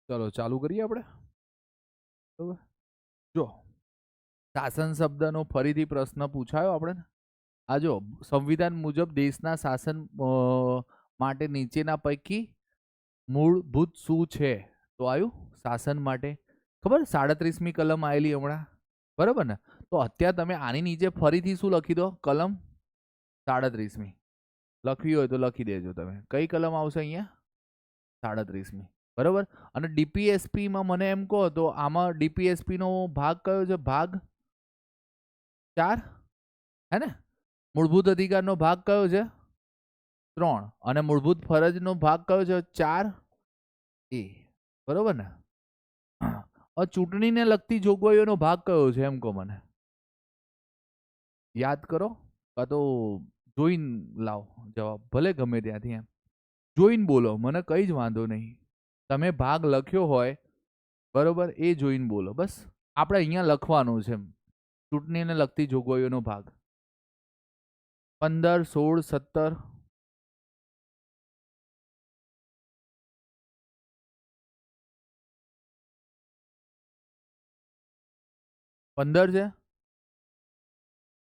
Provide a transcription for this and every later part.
ચલો ચાલુ કરીએ આપણે. બરોબર. જો શાસન શબ્દનો ફરીથી પ્રશ્ન પૂછાયો આપણે. આ જો સંવિધાન મુજબ દેશના શાસન માટે નીચેના પૈકી મૂળભૂત શું છે? તો આવ્યું શાસન માટે. ખબર 37મી કલમ આવેલી હમણાં, બરાબર ને? તો અત્યારે તમે આની નીચે ફરીથી શું લખી દો? કલમ 37મી લખવી હોય તો લખી દેજો તમે. કઈ કલમ આવશે અહીંયા? 37મી. બરોબર. અને ડીપીએસપીમાં મને એમ કહો તો આમાં ડીપીએસપી નો ભાગ કયો છે? ભાગ 4 હે ને? મૂળભૂત અધિકારનો ભાગ કયો છે? 3. અને મૂળભૂત ફરજનો ભાગ કયો છે? 4A. બરોબર ને? ચૂંટણીને લગતી જોગવાઈઓનો ભાગ કયો છે એમ કહો મને. યાદ કરો કાં તો જોઈને લાવો જવાબ, ભલે ગમે ત્યાંથી. એમ જોઈને બોલો, મને કઈ જ વાંધો નહીં. તમે ભાગ લખ્યો હોય બરોબર, એ જોઈને બોલો. બસ આપણે અહીંયા લખવાનું છે ચૂંટણીને લગતી જોગવાઈઓનો ભાગ 15, 16, 17. 15 છે.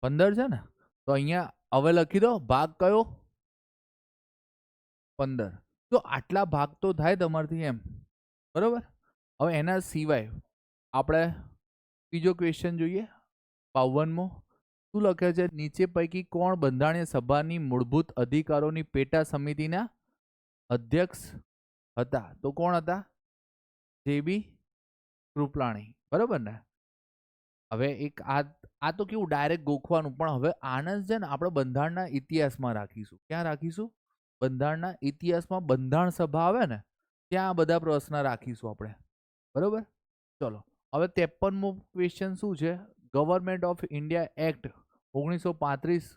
15 છે ને? તો અહીંયા હવે લખી દો ભાગ કયો? 15. તો આટલા ભાગ તો થાય તમારથી એમ. બરોબર. હવે એના સિવાય આપણે બીજો ક્વેશ્ચન જોઈએ. 52મો. શું લખે છે? નીચે પૈકી કોણ બંધારણીય સભાની મૂળભૂત અધિકારોની પેટા સમિતિના અધ્યક્ષ હતા? તો કોણ હતા? જેબી કૃપલાણી. બરોબર ને? હવે એક આ તો કેવું ડાયરેક્ટ ગોખવાનું, પણ હવે આનંદ છે ને આપણે બંધારણના ઇતિહાસમાં રાખીશું. ક્યાં રાખીશું? બંધારણના ઇતિહાસમાં બંધારણ સભા આવે ને ત્યાં આ બધા પ્રશ્ન રાખીશું આપણે. બરોબર. ચલો હવે 53મો ક્વેશ્ચન શું છે? ગવર્મેન્ટ ઓફ ઇન્ડિયા એક્ટ 1935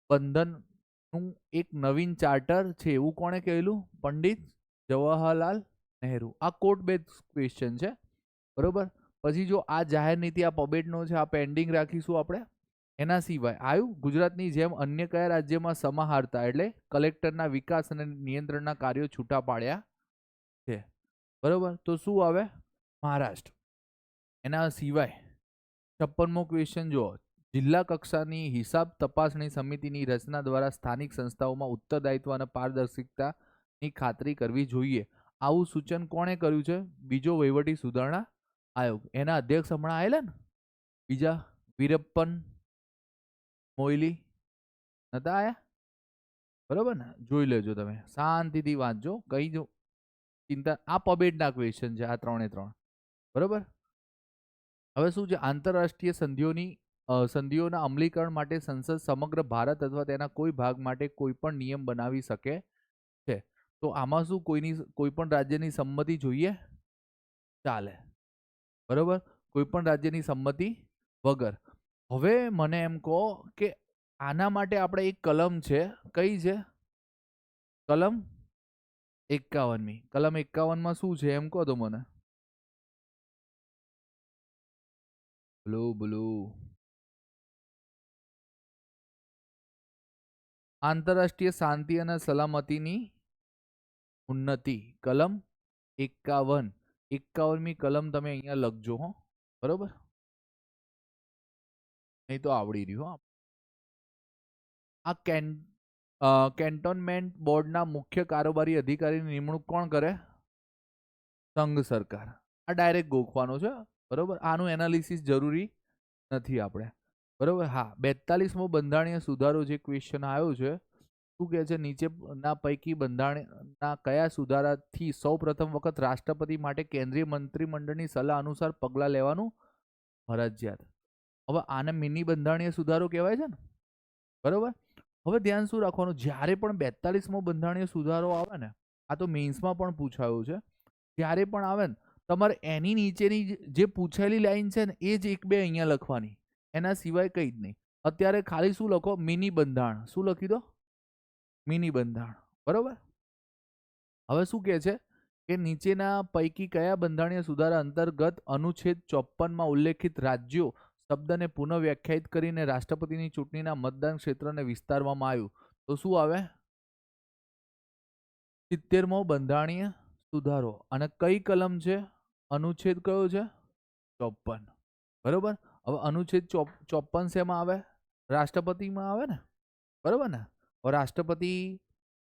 બંધનનું એક નવીન ચાર્ટર છે એવું કોણે કહેલું? પંડિત જવાહરલાલ નહેરુ. આ કોર્ટ બેઝ ક્વેશ્ચન છે. બરોબર. પછી જો આ જાહેર નીતિ આ પબેટનો છે, આ પેન્ડિંગ રાખીશું આપણે. એના સિવાય આવ્યું ગુજરાતની જેમ અન્ય કયા રાજ્યમાં સમાહારતા એટલે કલેક્ટરના વિકાસ અને નિયંત્રણના કાર્યો છૂટા પાડ્યા છે? બરોબર. તો શું આવે? મહારાષ્ટ્ર. એના સિવાય 56મો ક્વેશ્ચન જો જિલ્લા કક્ષાની હિસાબ તપાસણી સમિતિની રચના દ્વારા સ્થાનિક સંસ્થાઓમાં ઉત્તરદાયિત્વ અને પારદર્શિતાની ખાતરી કરવી જોઈએ. આવું સૂચન કોણે કર્યું છે? બીજો વહીવટી સુધારણા આયોગ. એના અધ્યક્ષ હમણાં આવેલા ને બીજા વીરપ્પન મોઇલી નતા આયા? બરોબર ને? જોઈ લેજો તમે, શાંતિથી વાંચજો, કઈ જો ચિંતા. આ પબેટના ક્વેશ્ચન છે આ 3 બરોબર. હવે શું છે? આંતરરાષ્ટ્રીય સંધિઓના અમલીકરણ માટે સંસદ સમગ્ર ભારત અથવા તેના કોઈ ભાગ માટે કોઈ પણ નિયમ બનાવી શકે છે. તો આમાં શું કોઈ પણ રાજ્યની સંમતિ જોઈએ? ચાલે. બરોબર. કોઈ પણ રાજ્યની સંમતિ વગર. હવે મને એમ કહો કે આના માટે આપણે એક કલમ છે, કઈ છે? કલમ 51મી. કલમ 51માં શું છે એમ કહો તો મને. બોલો. આંતરરાષ્ટ્રીય શાંતિ અને સલામતીની ઉન્નતિ. કલમ 51. 51મી કલમ તમે અહીંયા લખજો હો. બરોબર. નહીં તો આવડી રહ્યું. આ કેન્ટોનમેન્ટ બોર્ડના મુખ્ય કારોબારી અધિકારીની નિમણૂક કોણ કરે? સંઘ સરકાર. આ ડાયરેક્ટ ગોખવાનો છે. બરોબર. આનું એનાલિસિસ જરૂરી નથી આપણે. બરોબર. હા. 42મો બંધારણીય સુધારો જે ક્વેશ્ચન આવ્યો છે, શું કહે છે? નીચેના પૈકી બંધારણના કયા સુધારાથી સૌ પ્રથમ વખત રાષ્ટ્રપતિ માટે કેન્દ્રીય મંત્રીમંડળની સલાહ અનુસાર પગલાં લેવાનું ફરજિયાત? હવે આને મિની બંધારણીય સુધારો કહેવાય છે ને? બરોબર. હવે ધ્યાન શું રાખવાનું? જ્યારે પણ 42મો બંધારણીય સુધારો આવે ને, આ તો મેન્સમાં પણ પૂછાયું છે, જ્યારે પણ આવે ને તમારે એની નીચેની જે પૂછાયેલી લાઈન છે ને એ જ 1-2 અહીંયા લખવાની, એના સિવાય કંઈ જ નહીં. અત્યારે ખાલી શું લખો? મિની બંધારણ. શું લખી દો? મિની બંધારણ. બરોબર. હવે શું કહે છે કે નીચેના પૈકી કયા બંધારણીય સુધારા અંતર્ગત અનુચ્છેદ 54માં ઉલ્લેખિત રાજ્યો શબ્દને પુનઃ વ્યાખ્યાયિત કરીને રાષ્ટ્રપતિની ચૂંટણીના મતદાન ક્ષેત્રને વિસ્તારવામાં આવ્યું? તો શું આવે? 70મો બંધારણીય સુધારો. અને કઈ કલમ છે? અનુચ્છેદ કયો છે? 54. બરોબર. હવે અનુચ્છેદ 54 શેમાં આવે? રાષ્ટ્રપતિમાં આવે ને, બરોબર ને. હવે રાષ્ટ્રપતિ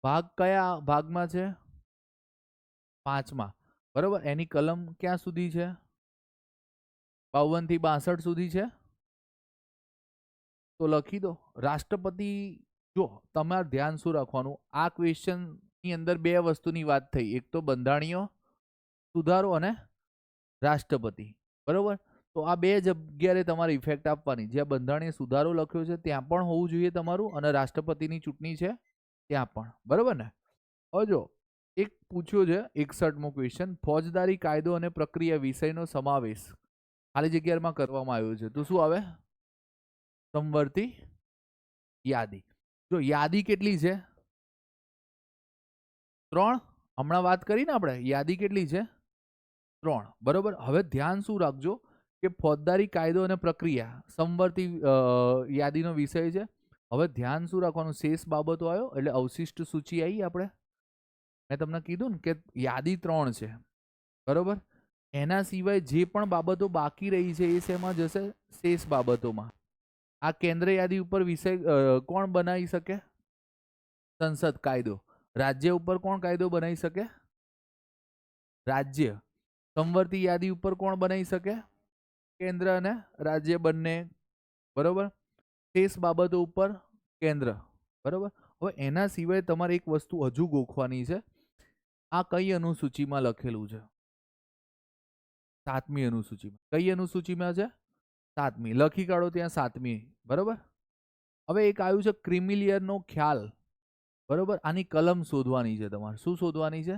ભાગ કયા ભાગમાં છે? 5માં. બરોબર. એની કલમ ક્યાં સુધી છે? 52 થી 62 સુધી છે. તો લખી દો રાષ્ટ્રપતિ. જો તમારે ધ્યાન શું રાખવાનું, આ ક્વેશ્ચન ની અંદર બે વસ્તુની વાત થઈ, એક તો બંધારણીય સુધારો અને રાષ્ટ્રપતિ. બરોબર. તો આ બે જગ્યાએ તમારે ઇફેક્ટ આપવાની. જ્યાં બંધારણીય સુધારો લખ્યો છે ત્યાં પણ હોવું જોઈએ તમારું, અને રાષ્ટ્રપતિની ચૂંટણી છે ત્યાં પણ. બરોબર ને. હવે જો એક પૂછ્યો છે 61મો ક્વેશ્ચન, ફોજદારી કાયદો અને પ્રક્રિયા વિષયનો સમાવેશ ખાલી જગ્યામાં કરવામાં આવ્યો છે. તો શું આવે? સમવર્તી યાદી. જો યાદી કેટલી છે? 3. હમણાં વાત કરી ને આપણે, યાદી કેટલી છે? 3. બરોબર. હવે ધ્યાન શું રાખજો કે ફોજદારી કાયદો અને પ્રક્રિયા સમવર્તી યાદીનો વિષય છે. હવે ધ્યાન શું રાખવાનું, શેષ બાબતો આવ્યો એટલે અવશિષ્ટ સૂચિ આવી. આપણે મેં તમને કીધું ને કે યાદી 3 છે. બરોબર. એના સિવાય જે પણ બાબતો બાકી રહી છે એ શેમાં જશે? શેષ બાબતોમાં. આ કેન્દ્ર યાદી ઉપર વિષય કોણ બનાવી શકે? સંસદ. કાયદો. રાજ્ય ઉપર કોણ કાયદો બનાવી શકે? રાજ્ય. સમવર્તી યાદી ઉપર કોણ બનાવી શકે? કેન્દ્ર અને રાજ્ય બંને. બરોબર. શેષ બાબતો ઉપર કેન્દ્ર. બરોબર. હવે એના સિવાય તમારે એક વસ્તુ હજુ ગોખવાની છે. આ કઈ અનુસૂચિમાં લખેલું છે? 7મી અનુસૂચિમાં. કઈ અનુસૂચિમાં છે? 7મી. લખી કાઢો ત્યાં 7મી. બરોબર. હવે એક આવ્યું છે ક્રિમિલિયર નો ખ્યાલ. બરોબર. આની કલમ શોધવાની છે તમારે. શું શોધવાની છે?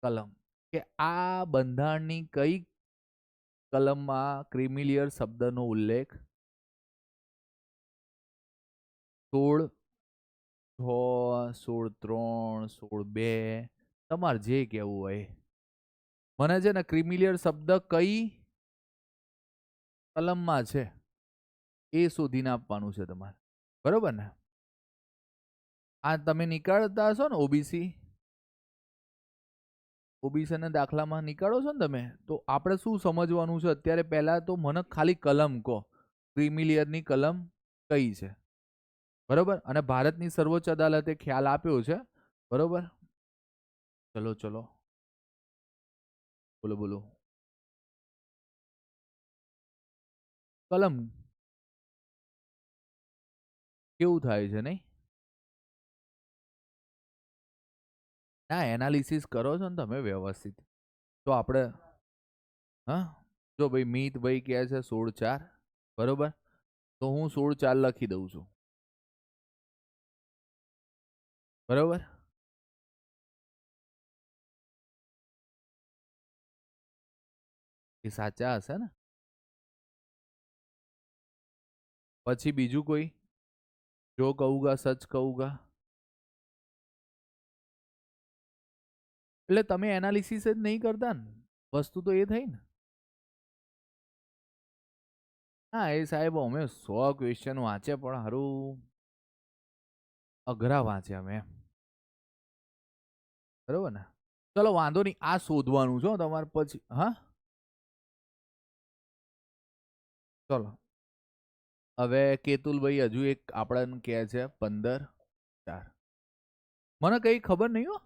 કલમ. કે આ બંધારણની કઈ કલમમાં ક્રિમિલિયર શબ્દનો ઉલ્લેખ? 16, 6, 16, 3, 16, 2, તમારે જે કેવું હોય. મને છે ને ક્રિમિલિયર શબ્દ કઈ કલમમાં છે એ શોધીને આપવાનું છે તમારે. બરોબર ને. આ તમે નીકાળતા હશો ને ઓબીસી, ઓબીસી ના દાખલામાં નીકાળો છો ને તમે, તો આપણે શું સમજવાનું છે અત્યારે? પહેલા તો મને ખાલી કલમ કહો, ક્રિમિલિયરની કલમ કઈ છે? બરોબર. અને ભારતની સર્વોચ્ચ અદાલતે ખ્યાલ આપ્યો છે. બરોબર. ચલો ચલો, બોલો બોલો. કલમ કેવું થાય છે નહીં? ના, એનાલિસિસ કરો છો ને તમે વ્યવસ્થિત. તો આપણે હા, જો ભાઈ મિતભાઈ કહે છે 16/4. બરોબર. તો હું 16/4 લખી દઉં છું. બરોબર. એ સાચા હશે ને? પછી બીજું કોઈ? જો કહુંગા સચ કહુંગા. એટલે તમે એનાલિસિસ જ નહીં કરતા ને, વસ્તુ તો એ થઈ ને. હા એ સાહેબ અમે 100 ક્વેશ્ચન વાંચે પણ હારું અઘરા વાંચે અમે. બરોબર ને. ચલો વાંધો નહીં, આ શોધવાનું છે તમારે પછી. હા ચલો. હવે કેતુલભાઈ હજુ એક આપણને કહે છે 15/4. મને કઈ ખબર નહીં હો,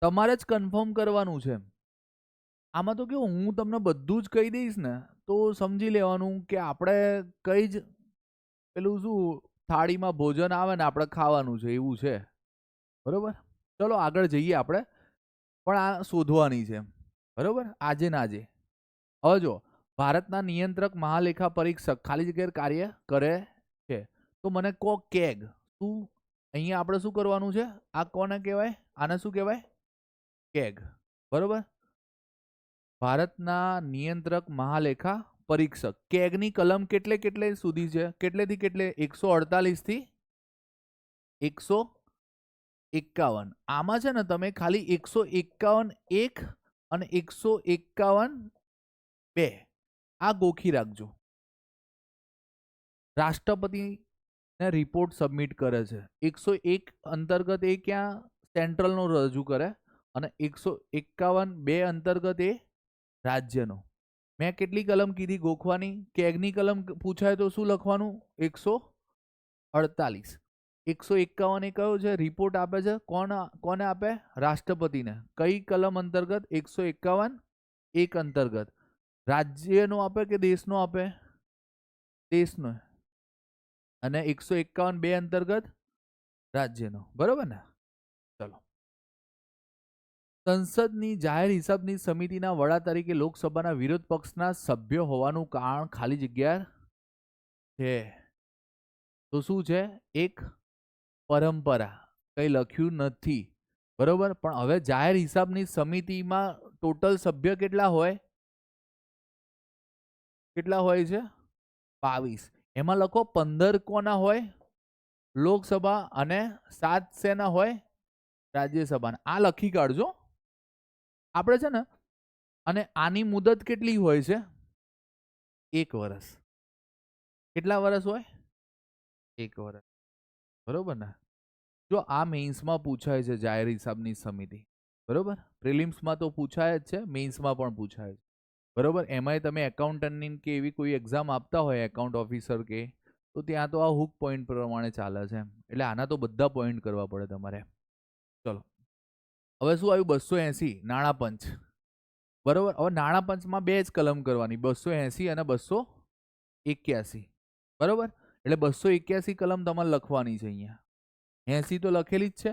તમારે જ કન્ફર્મ કરવાનું છે. આમાં તો કેવું, હું તમને બધું જ કહી દઈશ ને તો સમજી લેવાનું કે આપણે કઈ જ પેલું શું થાળીમાં ભોજન આવે ને આપણે ખાવાનું છે એવું છે. બરોબર. ચલો આગળ જઈએ આપણે. પણ આ શોધવાની છે. બરોબર. આજે ને આજે. હવે જો ભારતના નિયંત્રક મહાલેખા પરીક્ષક ખાલી જગ્યાએ કાર્ય કરે છે. તો મને કહો કેગ શું? અહીંયા આપણે શું કરવાનું છે? આ કોને કહેવાય? આને શું કહેવાય? કેગ. બરોબર. ભારતના નિયંત્રક મહાલેખા પરીક્ષક. કેગની કલમ કેટલે સુધી છે? કેટલેથી કેટલે? 148 થી 151. આમાં છે ને તમે ખાલી 151(1) અને 151(2) આ ગોખી રાખજો. રાષ્ટ્રપતિને રિપોર્ટ સબમિટ કરે છે 101 અંતર્ગત. એ ક્યાં? સેન્ટ્રલનો રજૂ કરે. અને 151 બે અંતર્ગત એ રાજ્યનો. મેં કેટલી કલમ કીધી ગોખવાની? કેગની કલમ પૂછાય તો શું લખવાનું? 148. 151 એ કયો છે? રિપોર્ટ આપે છે કોને આપે? રાષ્ટ્રપતિને. કઈ કલમ અંતર્ગત? 151 એક અંતર્ગત. રાજ્યનો આપે કે દેશનો આપે? દેશનો. અને 151 બે અંતર્ગત રાજ્યનો. બરોબર ને? ચલો. સંસદની જાહેર હિસાબની સમિતિના વડા તરીકે લોકસભાના વિરોધ પક્ષના સભ્ય હોવાનું કારણ ખાલી જગ્યા છે. તો શું છે? એક પરંપરા. કઈ લખ્યું નથી. બરોબર. પણ હવે જાહેર હિસાબની સમિતિમાં ટોટલ સભ્ય કેટલા હોય? કેટલા હોય છે? 22. એમાં લખો 15 કોના હોય? લોકસભા અને 7 શેના હોય? રાજ્યસભાના. આ લખી કાઢજો. આપણે છે ને, અને આની મુદત કેટલી હોય છે? 1 વર્ષ. કેટલા વર્ષ હોય? 1 વર્ષ. બરોબર ને? જો આ મેઇન્સમાં પૂછાય છે જાહેર હિસાબની સમિતિ. બરોબર. પ્રિલિમ્સમાં તો પૂછાય જ છે, મેઇન્સમાં પણ પૂછાય છે. બરોબર. એમાંય તમે એકાઉન્ટન્ટની કે એવી કોઈ એક્ઝામ આપતા હોય, એકાઉન્ટ ઓફિસર કે, તો ત્યાં તો આ હુક પોઈન્ટ પ્રમાણે ચાલે છે. એટલે આના તો બધા પોઈન્ટ કરવા પડે તમારે. ચલો. હવે શું આવ્યું? 280 નાણાં પંચ. બરોબર. હવે નાણાં પંચમાં બે જ કલમ કરવાની, 280 અને 281. બરોબર. એટલે 281 કલમ તમારે લખવાની છે અહીંયા. 80 તો લખેલી જ છે.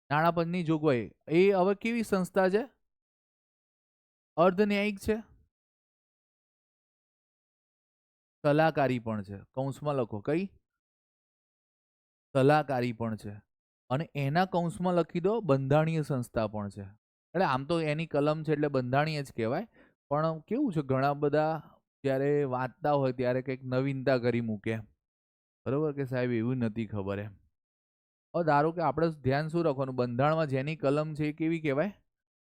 નાણાં પંચની જોગવાઈ એ હવે કેવી સંસ્થા છે? અર્ધન્યાયિક છે. સલાહકારી પણ છે. કૌંસમાં લખો. કઈ? સલાહકારી પણ છે. અને એના કૌંસમાં લખી દો બંધારણીય સંસ્થા પણ છે. એટલે આમ તો એની કલમ છે એટલે બંધારણીય જ કહેવાય. પણ કેવું છે, ઘણા બધા જ્યારે વાંચતા હોય ત્યારે કંઈક નવીનતા કરી મૂકે. બરોબર કે સાહેબ એવું નથી ખબર એમ. હવે ધારો કે આપણે ધ્યાન શું રાખવાનું? બંધારણમાં જેની કલમ છે એ કેવી કહેવાય?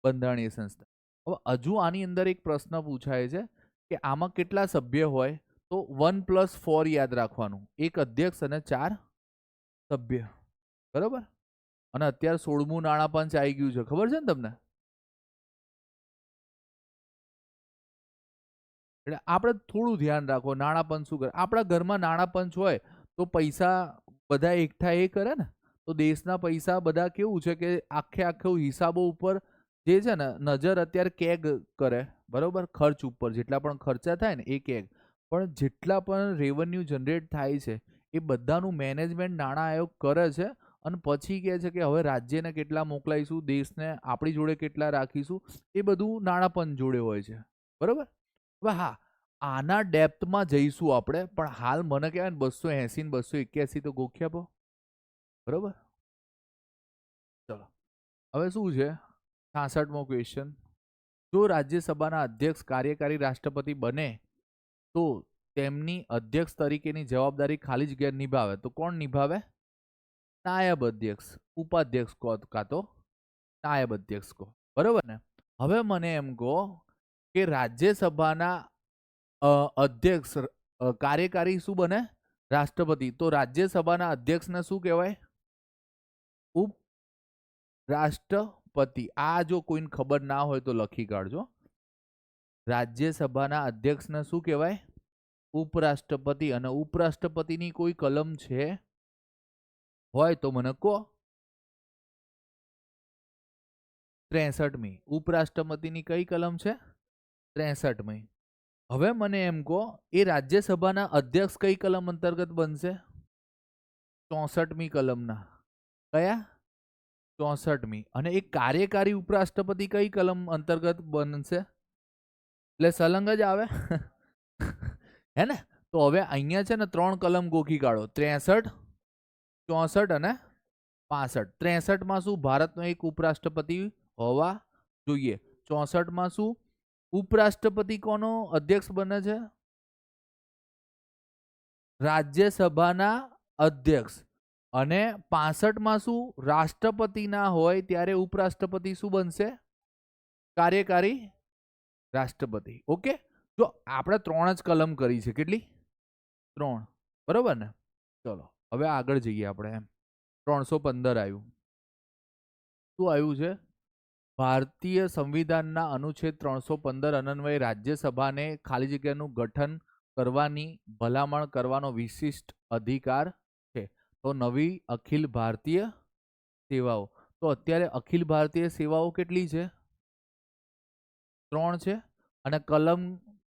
બંધારણીય સંસ્થા. હવે હજુ આની અંદર એક પ્રશ્ન પૂછાય છે કે આમાં કેટલા સભ્ય હોય? તો 1+4 યાદ રાખવાનું. એક અધ્યક્ષ અને 4 સભ્ય. બરોબર. અને અત્યારે 16મું નાણાં પંચ આવી ગયું છે, ખબર છે ને તમને? એટલે આપણે થોડું ધ્યાન રાખો. નાણાં પંચ શું કરે? આપણા ઘરમાં નાણાં પંચ હોય તો પૈસા બધા એકઠા એ કરે ને. તો દેશના પૈસા બધા કેવું છે કે આખે હિસાબો ઉપર જે છે ને નજર અત્યારે કેગ કરે. બરોબર. ખર્ચ ઉપર જેટલા પણ ખર્ચા થાય ને એ કેગ. પણ જેટલા પણ રેવન્યુ જનરેટ થાય છે એ બધાનું મેનેજમેન્ટ નાણાં આયોગ કરે છે. અને પછી કહે છે કે હવે રાજ્યને કેટલા મોકલાઈશું, દેશને આપણી જોડે કેટલા રાખીશું, એ બધું નાણાં પંચ જોડે હોય છે. બરોબર. હવે હા, આના ડેપ્થમાં જઈશું આપણે, પણ હાલ મને કહેવાય ને 280 ને 281 તો ગોખ્યા પો. બરોબર. ચલો. હવે શું છે? 66મો ક્વેશ્ચન. જો રાજ્યસભાના અધ્યક્ષ કાર્યકારી રાષ્ટ્રપતિ બને તો તેમની અધ્યક્ષ તરીકેની જવાબદારી ખાલી જગ્યા નિભાવે તો કોણ નિભાવે? નાયબ અધ્યક્ષ, ઉપાધ્યક્ષ કહો કાં તો નાયબ અધ્યક્ષ કહો. બરોબર ને? હવે મને એમ કહો કે રાજ્યસભાના અધ્યક્ષ કાર્યકારી શું બને? રાષ્ટ્રપતિ. તો રાજ્યસભાના અધ્યક્ષને શું કહેવાય? ઉપરાષ્ટ્રપતિ. આ જો કોઈને ખબર ના હોય તો લખી કાઢજો. રાજ્યસભાના અધ્યક્ષને શું કહેવાય? ઉપરાષ્ટ્રપતિ. અને ઉપરાષ્ટ્રપતિની કોઈ કલમ છે? હોય તો મને કહો. 63મી. ઉપરાષ્ટ્રપતિની કઈ કલમ છે? 63મી. હવે મને એમ કહો એ રાજ્યસભાના અધ્યક્ષ કઈ કલમ અંતર્ગત બનશે? 64મી કલમના. કયા? 64મી. અને એક કાર્યકારી ઉપરાષ્ટ્રપતિ કઈ કલમ અંતર્ગત બનશે? એટલે સલંગ જ આવે. હે ને? તો હવે અહીંયા છે ને 3 કલમ ગોખી કાઢો. 63, 64 અને 65. 63માં શું? ભારતનો એક ઉપરાષ્ટ્રપતિ હોવા જોઈએ. 64માં શું? ઉપરાષ્ટ્રપતિ કોનો અધ્યક્ષ બને છે? રાજ્યસભાના અધ્યક્ષ. અને 65માં શું? રાષ્ટ્રપતિના હોય ત્યારે ઉપરાષ્ટ્રપતિ શું બનશે? કાર્યકારી રાષ્ટ્રપતિ. ઓકે. જો આપણે 3 જ કલમ કરી છે. કેટલી? 3. બરોબર ને? ચલો હવે આગળ જઈએ આપણે. એમ 315 આવ્યું. શું આવ્યું છે? ભારતીય સંવિધાનના અનુચ્છેદ 315 અન્વયે રાજ્યસભાને ખાલી જગ્યાનું ગઠન કરવાની ભલામણ કરવાનો વિશિષ્ટ અધિકાર છે. તો નવી અખિલ ભારતીય સેવાઓ, તો અત્યારે અખિલ ભારતીય સેવાઓ કેટલી છે? 3 છે. અને કલમ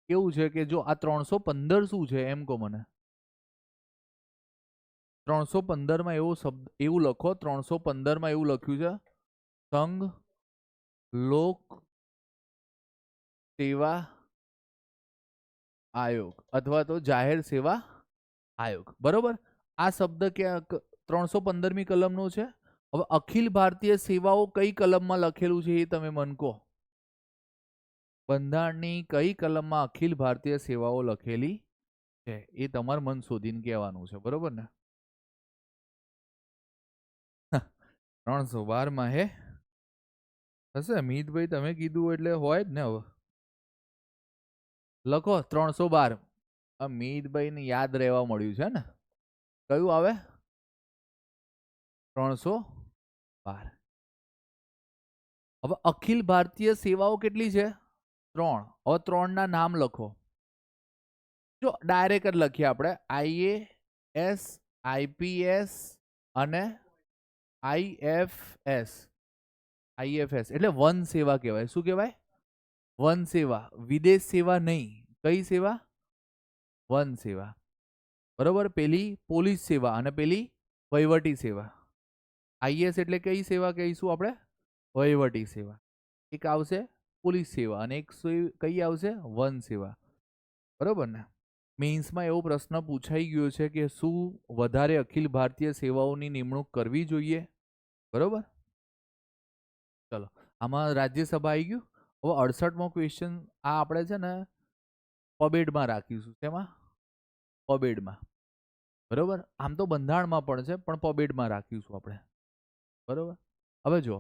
કેવું છે કે જો આ 315 શું છે એમ કહો મને. 315 એવો શબ્દ એવું લખો, 315 એવું લખ્યું છે, સંઘ લોક સેવા આયોગ અથવા તો જાહેર સેવા આયોગ, બરોબર. આ શબ્દ કે 315મી કલમનો છે. હવે અખિલ ભારતીય સેવાઓ કઈ કલમમાં લખેલું છે એ તમે મને કહો. બંધારણની કઈ કલમમાં અખિલ ભારતીય સેવાઓ લખેલી છે એ તમારે મન શોધીને કહેવાનું છે, બરોબર ને. 312 હે હશે મીતભાઈ, તમે કીધું એટલે હોય જ ને. હવે લખો 312. મીતભાઈ ને યાદ રહેવા મળ્યું છે ને. કયું આવે? 312. હવે અખિલ ભારતીય સેવાઓ કેટલી છે? 3. હવે 3 ના નામ લખો. જો ડાયરેક્ટ જ લખીએ આપણે, IAS, IPS અને IFS. IFS એટલે વન સેવા કહેવાય. શું કહેવાય? વન સેવા. વિદેશ સેવા નહીં. કઈ સેવા? વન સેવા, બરોબર. પેલી પોલીસ સેવા અને પેલી વહીવટી સેવા. IAS એટલે કઈ સેવા કહીશું આપણે? વહીવટી સેવા. એક આવશે પોલીસ સેવા અને એક કઈ આવશે? વન સેવા, બરોબર ને. મેન્સમાં એવો પ્રશ્ન પૂછાઈ ગયો છે કે શું વધારે અખિલ ભારતીય સેવાઓની નિમણૂક કરવી જોઈએ, બરોબર. ચલો આમાં રાજ્યસભા આવી ગયું. હવે 68મો ક્વેશ્ચન આ આપણે છે ને પબેડમાં રાખીશું. શેમાં? પબેડમાં, બરોબર. આમ તો બંધારણમાં પણ છે પણ પબેડમાં રાખીશું આપણે, બરોબર. હવે જો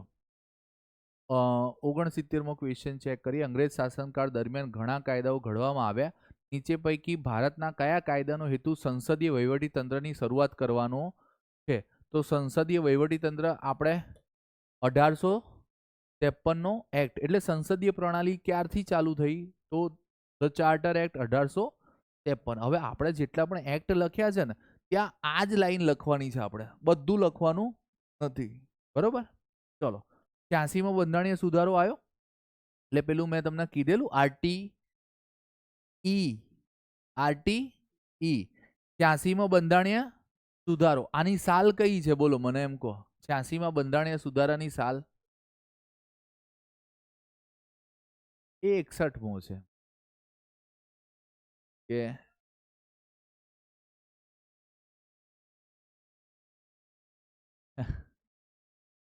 69મો ક્વેશ્ચન ચેક કરીએ. અંગ્રેજ શાસનકાળ દરમિયાન ઘણા કાયદાઓ ઘડવામાં આવ્યા. નીચે પૈકી ભારતના કયા કાયદાનો હેતુ સંસદીય વહીવટી તંત્રની શરૂઆત કરવાનો છે? તો સંસદીય વહીવટી તંત્ર આપણે 1853નો એક્ટ, એટલે સંસદીય પ્રણાલી ક્યારથી ચાલુ થઈ? તો ધ ચાર્ટર એક્ટ 1853. હવે આપણે જેટલા પણ એક્ટ લખ્યા છે ને ત્યાં આ જ લાઈન લખવાની છે, આપણે બધું લખવાનું નથી, બરોબર. ચલો 86મો બંધારણીય સુધારો આવ્યો, એટલે પેલું મેં તમને કીધેલું RTE. 86મો બંધારણીય સુધારો. આની સાલ કઈ છે બોલો મને એમ કહો. 86મા બંધારણીય સુધારાની સાલ એ 61મો છે કે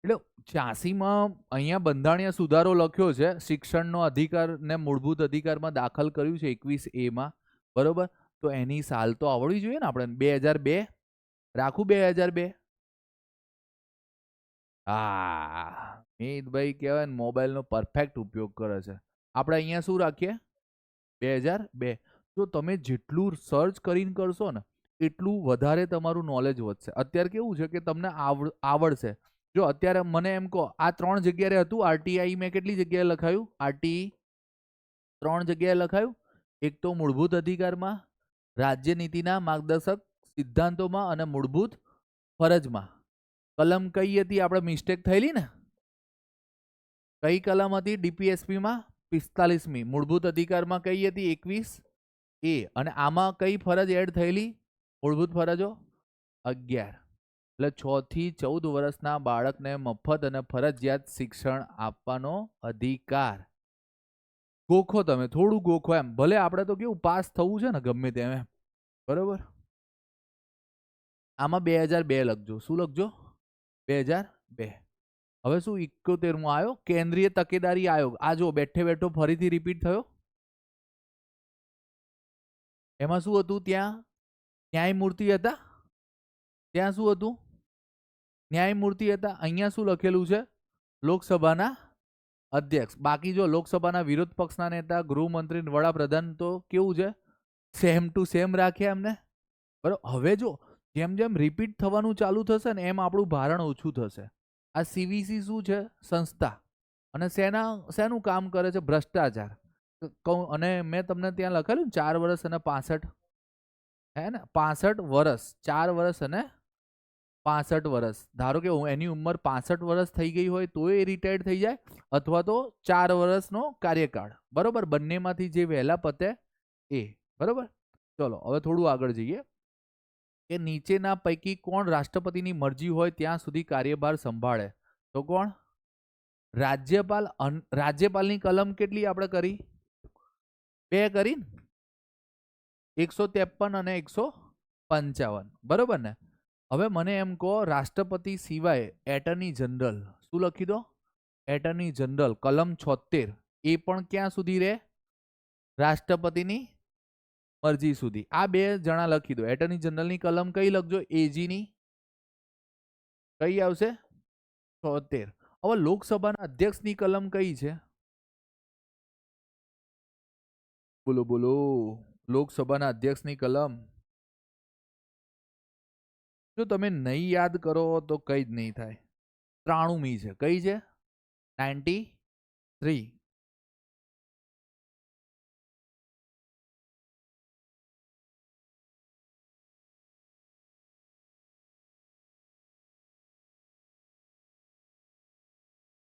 એટલે 86માં અહીંયા બંધારણીય સુધારો લખ્યો છે. શિક્ષણનો અધિકાર ને મૂળભૂત અધિકારમાં દાખલ કર્યું છે 21A માં, બરોબર. તો એની સાલ તો આવડવી જોઈએ ને આપણે. 2002 રાખું? 2002. હા, મીતભાઈ કહેવાય ને મોબાઈલનો પરફેક્ટ ઉપયોગ કરે છે. આપણે અહીંયા શું રાખીએ? 2002. જો તમે જેટલું સર્ચ કરીને કરશો ને એટલું વધારે તમારું નોલેજ વધશે. અત્યારે કેવું છે કે તમને આવડશે. જો અત્યારે મને એમ કહો, આ 3 જગ્યાએ હતું RTI, મેં કેટલી જગ્યાએ લખાયું? RTE 3 જગ્યાએ લખાયું. એક તો મૂળભૂત અધિકારમાં, રાજ્યનીતિના માર્ગદર્શક સિદ્ધાંતોમાં અને મૂળભૂત ફરજમાં. કલમ કઈ હતી આપણે મિસ્ટેક થયેલી ને? કઈ કલમ હતી DPSPમાં? 45મી. મૂળભૂત અધિકારમાં કઈ હતી? 21A. અને આમાં કઈ ફરજ એડ થયેલી? મૂળભૂત ફરજો 11. એટલે 6 થી 14 વર્ષના બાળકને મફત અને ફરજિયાત શિક્ષણ આપવાનો અધિકાર. ગોખો તમે, થોડું ગોખો એમ. ભલે આપણે તો કેવું પાસ થવું છે ને ગમે તેમ, બરોબર. આમાં 2002 લખજો. શું લખજો? 2002. હવે શું 71મો આવ્યો? કેન્દ્રીય તકેદારી આયોગ. આ જો બેઠે બેઠો ફરીથી રિપીટ થયો. એમાં શું હતું? ત્યાં ન્યાયમૂર્તિ હતા. ત્યાં શું હતું? ન્યાયમૂર્તિ હતા. અહીંયા શું લખેલું છે? લોકસભાના અધ્યક્ષ. બાકી જો લોકસભાના વિરોધ પક્ષના નેતા, ગૃહમંત્રી, વડાપ્રધાન તો કેવું છે? સેમ ટુ સેમ રાખ્યા એમને, બરોબર. હવે જો જેમ જેમ રિપીટ થવાનું ચાલુ થશે ને એમ આપણું ભારણ ઓછું થશે. આ CVC શું છે? સંસ્થા. અને શેનું કામ કરે છે? ભ્રષ્ટાચાર. અને મેં તમને ત્યાં લખેલું 4 વર્ષ અને 65, હે ને? 65 વર્ષ, 4 વર્ષ અને 65 વર્ષ. ધારો કે એની ઉંમર 65 વર્ષ થઈ ગઈ હોય તો એ રિટાયર્ડ થઈ જાય, અથવા તો 4 વર્ષનો કાર્યકાળ. બરોબર, બંનેમાંથી જે વહેલા પતે એ. બરોબર. ચલો હવે થોડું આગળ જઈએ કે નીચેના પૈકી કોણ રાષ્ટ્રપતિની મરજી હોય ત્યાં સુધી કાર્યભાર સંભાળે? તો કોણ? રાજ્યપાલ. રાજ્યપાલની કલમ કેટલી આપણે કરી? 2 કરી, 153 અને 155. બરોબર ને? હવે મને એમ કહો, રાષ્ટ્રપતિ સિવાય એટર્ની જનરલ, શું લખી દો? એટર્ની જનરલ કલમ 76, એ પણ ક્યાં સુધી રહે? રાષ્ટ્રપતિની મરજી સુધી. આ 2 જણા લખી દો. એટર્ની જનરલની કલમ કઈ લખજો? એજી ની કઈ આવશે? 76. હવે લોકસભાના અધ્યક્ષની કલમ કઈ છે? બોલો બોલો. લોકસભાના અધ્યક્ષની કલમ, જો તમે નહીં યાદ કરો તો કઈ જ નહીં થાય. 93મી છે. કઈ છે? 93.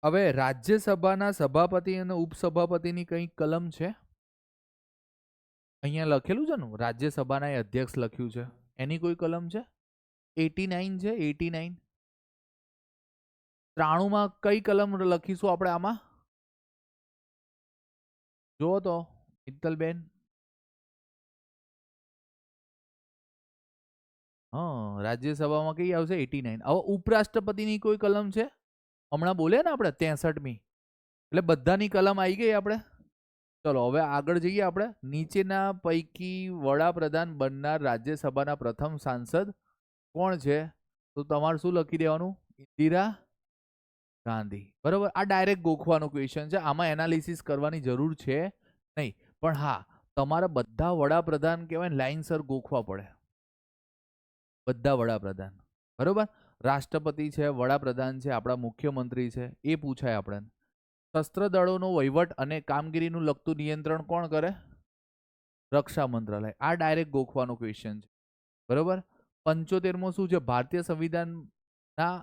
હવે રાજ્યસભાના સભાપતિ અને ઉપસભાપતિની કઈ કલમ છે? અહીંયા લખેલું છે ને, રાજ્યસભાના અધ્યક્ષ લખ્યું છે, એની કોઈ કલમ છે? 89 છે. 89. 93માં કઈ કલમ લખીશું આપણે આમાં? જુઓ તો મિત્તલબેન. હા, રાજ્યસભામાં કઈ આવશે? 89. હવે ઉપરાષ્ટ્રપતિની કોઈ કલમ છે? હમણાં બોલ્યા ને આપણે 63મી. એટલે બધાની કલમ આવી ગઈ આપણે. ચલો હવે આગળ જઈએ આપણે. નીચેના પૈકી વડાપ્રધાન બનનાર રાજ્યસભાના પ્રથમ સાંસદ કોણ છે? તો તમારે શું લખી દેવાનું? ઇન્દિરા ગાંધી. બરોબર. આ ડાયરેક્ટ ગોખવાનું ક્વેશ્ચન છે, આમાં એનાલિસિસ કરવાની જરૂર છે નહીં. પણ હા, તમારા બધા વડાપ્રધાન કહેવાય ને લાઇનસર ગોખવા પડે. બધા વડાપ્રધાન. બરોબર. રાષ્ટ્રપતિ છે, વડાપ્રધાન છે, આપણા મુખ્યમંત્રી છે, એ પૂછાય આપણને. શસ્ત્ર દળોનો વહીવટ અને કામગીરીનું લગતું નિયંત્રણ કોણ કરે? રક્ષા મંત્રાલય. આ ડાયરેક્ટ ગોખવાનો ક્વેશ્ચન છે. બરોબર. 75મો શું છે? ભારતીય સંવિધાનના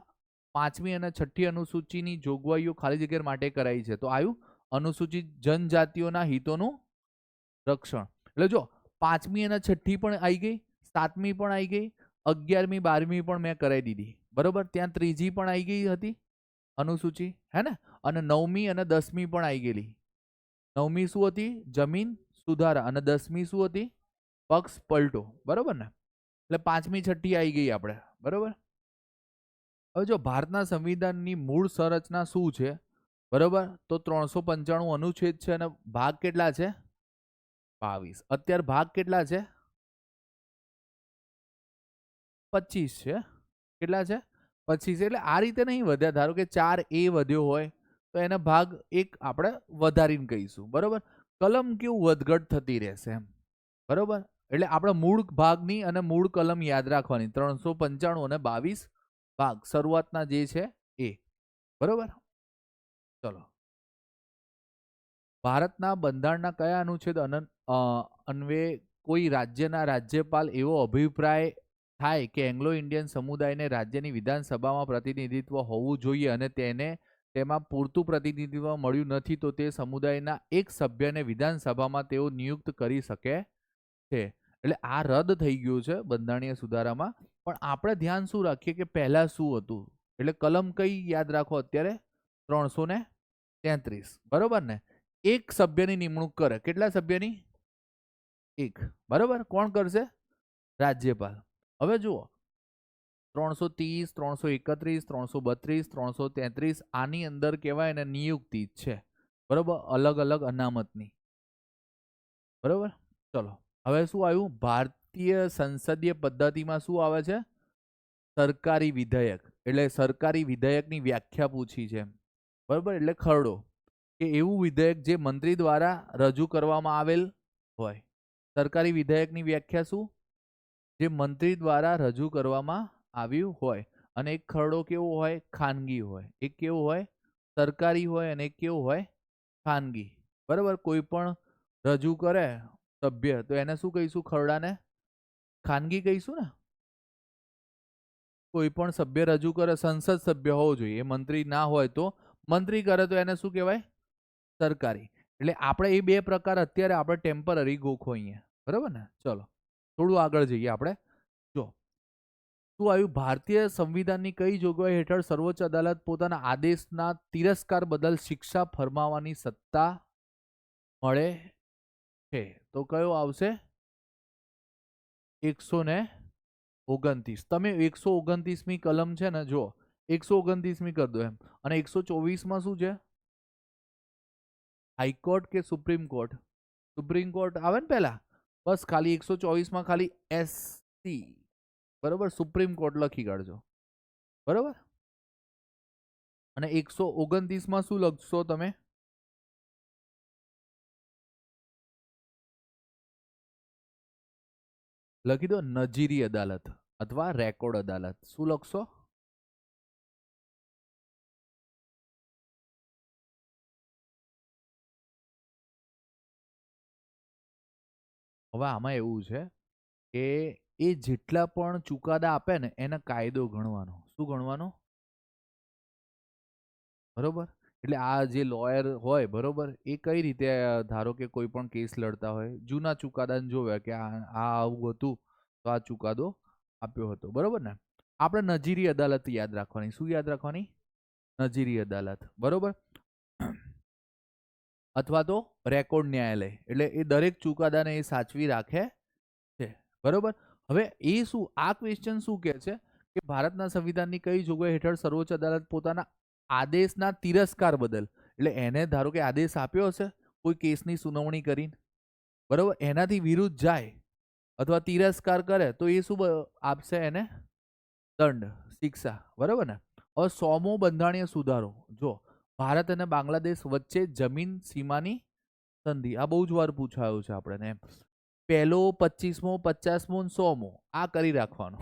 5મી અને 6ઠ્ઠી અનુસૂચિની જોગવાઈઓ ખાલી જગ્યા માટે કરાઈ છે. તો આવ્યું અનુસૂચિત જનજાતિઓના હિતોનું રક્ષણ. એટલે જો 5મી અને 6ઠ્ઠી પણ આવી ગઈ, 7મી પણ આવી ગઈ, 11મી 12મી પણ મેં કરાવી દીધી. બરોબર. ત્યાં 3જી પણ આવી ગઈ હતી અનુસૂચિ, હે ને? અને 9મી અને 10મી પણ આવી ગયેલી. 9મી શું હતી? જમીન સુધારા. અને 10મી શું હતી? પક્ષ પલટો. બરોબર ને? એટલે 5મી 6ઠ્ઠી આવી ગઈ આપણે. બરોબર. હવે જો ભારતના સંવિધાનની મૂળ સંરચના શું છે? બરોબર. તો 395 અનુચ્છેદ છે અને ભાગ કેટલા છે? 22. અત્યારે ભાગ કેટલા છે? 25 છે. કેટલા છે? 25. એટલે આ રીતે નહીં વધ્યા. ધારો કે 4A વધ્યો હોય તો એને ભાગ 1 આપણે વધારીને કહીશું. બરોબર. કલમ કેવું વધઘટ થતી રહેશે એમ. બરોબર. એટલે આપણે મૂળ ભાગની અને મૂળ કલમ યાદ રાખવાની. 395 અને 22 ભાગ શરૂઆતના જે છે એ. બરોબર. ચલો. ભારતના બંધારણના કયા અનુચ્છેદ અન્વયે કોઈ રાજ્યના રાજ્યપાલ એવો અભિપ્રાય થાય કે એંગ્લો ઇન્ડિયન સમુદાયને રાજ્યની વિધાનસભામાં પ્રતિનિધિત્વ હોવું જોઈએ અને તેને તેમાં પૂરતું પ્રતિનિધિત્વ મળ્યું નથી, તો તે સમુદાયના એક સભ્યને વિધાનસભામાં તેઓ નિયુક્ત કરી શકે છે. એટલે આ રદ થઈ ગયું છે બંધારણીય સુધારામાં. પણ આપણે ધ્યાન શું રાખીએ કે પહેલા શું હતું? એટલે કલમ કઈ યાદ રાખો અત્યારે? 333. બરોબર ને? એક સભ્યની નિમણૂક કરે. કેટલા સભ્યની? 1. બરોબર. કોણ કરશે? રાજ્યપાલ. હવે જુઓ 330, 331, 332, 333 આની અંદર કહેવાય ને નિયુક્તિ છે. બરોબર. અલગ અલગ અનામતની. બરોબર. ચલો હવે શું આવ્યું? ભારતીય સંસદીય પદ્ધતિમાં શું આવે છે? સરકારી વિધેયક. એટલે સરકારી વિધેયકની વ્યાખ્યા પૂછી છે. બરોબર. એટલે ખરડો કે એવું વિધેયક જે મંત્રી દ્વારા રજૂ કરવામાં આવેલ હોય. સરકારી વિધેયકની વ્યાખ્યા શું? જે મંત્રી દ્વારા રજૂ કરવામાં આવ્યું હોય. અને એક ખરડો કેવો હોય? ખાનગી હોય. એક કેવો હોય? સરકારી હોય અને એક કેવું હોય ખાનગી. બરાબર, કોઈ પણ રજૂ કરે સભ્ય તો એને શું કહીશું? ખરડાને ખાનગી કહીશું ને. કોઈ પણ સભ્ય રજૂ કરે, સંસદ સભ્ય હોવો જોઈએ, મંત્રી ના હોય તો મંત્રી કરે તો એને શું કહેવાય? સરકારી. એટલે આપણે એ બે પ્રકાર અત્યારે આપણે ટેમ્પરરી ગોખો અહીંયા. બરાબર ને? ચલો થોડું આગળ જઈએ આપણે. જો શું આવ્યું? ભારતીય સંવિધાનની કઈ જોગવાઈ હેઠળ સર્વોચ્ચ અદાલત પોતાના આદેશના તિરસ્કાર બદલ શિક્ષા ફરમાવવાની સત્તા મળે છે? તો કયો આવશે? 129. તમે 129મી કલમ છે ને, જો 129મી કરી દો એમ. અને 124માં શું છે? હાઈકોર્ટ કે સુપ્રીમ કોર્ટ? સુપ્રીમ કોર્ટ આવે ને પહેલા. બસ ખાલી 124માં ખાલી SC, બરોબર, સુપ્રીમ કોર્ટ લખી કાઢજો. બરોબર. અને 129માં શું લખશો તમે? લખી દો નજીરી અદાલત અથવા રેકોર્ડ અદાલત. શું લખશો? હવે આમાં એવું છે કે એ જેટલા પણ ચુકાદા આપે ને એને કાયદો ગણવાનો. શું ગણવાનો? બરોબર. એટલે આ જે લોયર હોય, બરોબર, એ કઈ રીતે, ધારો કે કોઈ પણ કેસ લડતા હોય, જૂના ચુકાદાને જોવે કે આ આવું હતું તો આ ચુકાદો આપ્યો હતો. બરોબર ને? આપણે નજીરી અદાલત યાદ રાખવાની. શું યાદ રાખવાની? નજીરી અદાલત. બરોબર. અથવા તો રેકોર્ડ ન્યાયાલય. એટલે એ દરેક ચુકાદાને એ સાચવી રાખે છે. બરોબર. હવે એ શું, આ ક્વેશ્ચન શું કહે છે કે ભારતના સંવિધાનની કઈ જોગવાઈ હેઠળ સર્વોચ્ચ અદાલત પોતાના આદેશના તિરસ્કાર બદલ, એટલે એને ધારો કે આદેશ આપ્યો હશે કોઈ કેસની સુનાવણી કરીને, બરોબર, એનાથી વિરુદ્ધ જાય અથવા તિરસ્કાર કરે તો એ શું આપશે? એને દંડ, શિક્ષા. બરોબર ને? હવે 100મો બંધારણીય સુધારો. જો ભારત અને બાંગ્લાદેશ વચ્ચે જમીન સીમાની સંધિ, આ બહુ જ વાર પૂછાયું છે આપણે. પહેલો, 25મો, 50મો, 100મો આ કરી રાખવાનો.